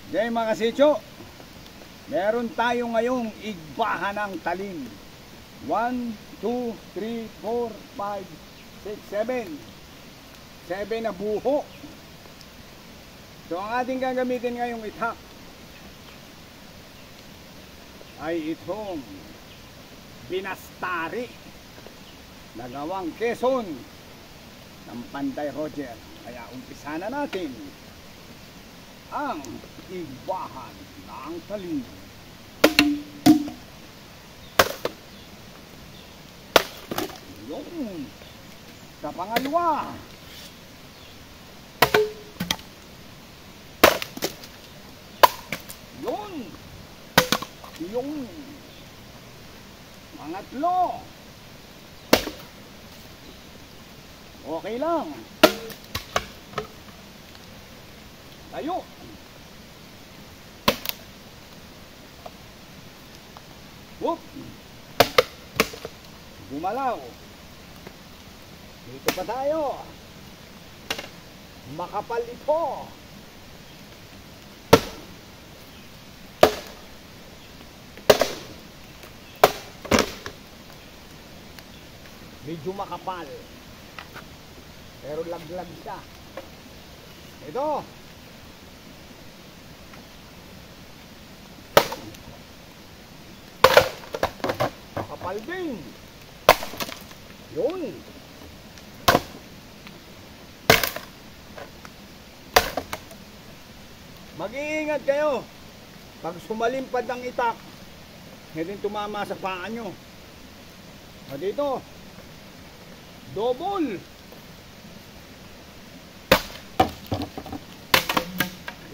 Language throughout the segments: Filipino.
Jay mga kasitso, meron tayo ngayong igbahan ng talim. 1, 2, 3, 4, 5, 6, 7. 7 na buho. So ang ating gagamitin ngayong itak ay itong binastari na gawang Quezon ng Panday Roger. Kaya umpisa na natin ang igbahan ng talim. Yun. Sa pangalawa, yun. Yung pangatlo, okay lang. Tayo. Whoop. Gumalaw. Dito pa tayo. Makapal ito. Medyo makapal. Pero laglag siya. Ito. Makapal din. Yun. Mag-iingat kayo. Pag sumalimpad ang itak, hindi tumama sa paa nyo. O dito. Double.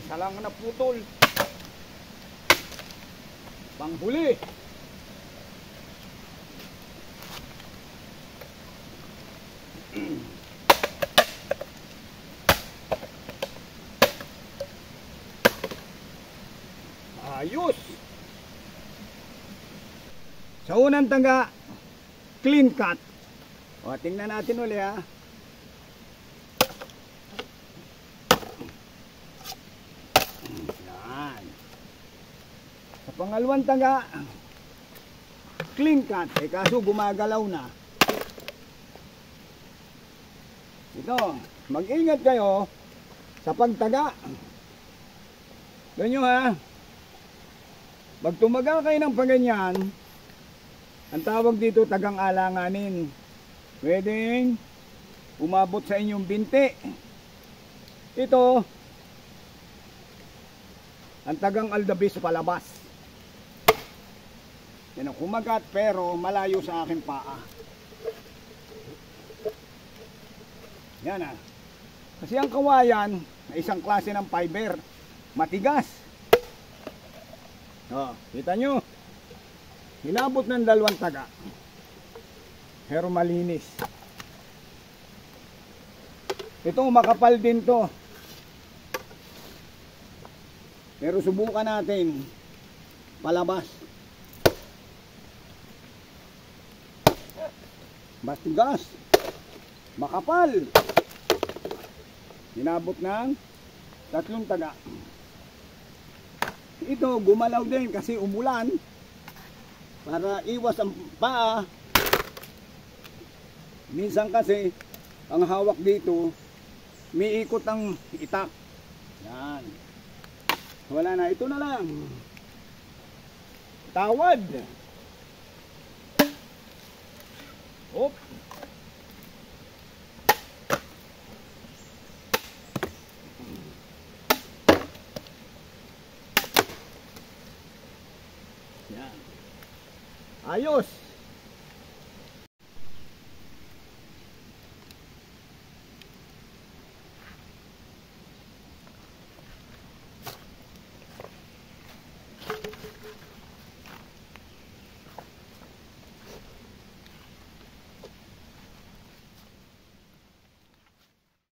Isa lang na putol. Panghuli. Ayos. Sa unang tangga, clean cut. O, tingnan natin ulit ha. Yan. Sa pangalawang tangga, clean cut. Kaso gumagalaw na. Ito, mag-ingat kayo sa pagtaga. Ganyo ha. Pag tumaga kayo ng paganyan, ang tawag dito tagang alanganin. Pwedeng umabot sa inyong binti. Ito, ang tagang aldabis palabas. Yan ang kumagat pero malayo sa aking paa. Yan ah. Kasi ang kawayan, isang klase ng fiber, matigas. Oh, kita nyo? Hinabot ng dalawang taga. Pero malinis. Ito makapal din to. Pero subukan natin palabas. Matigas. Makapal. Hinabot ng tatlong taga. Ito gumalaw din kasi umulan. Para iwas ang paa. Minsan kasi ang hawak dito miikot ang itak. Yan. Wala na, ito na lang. Tawad. Hop. Yan. Ayos.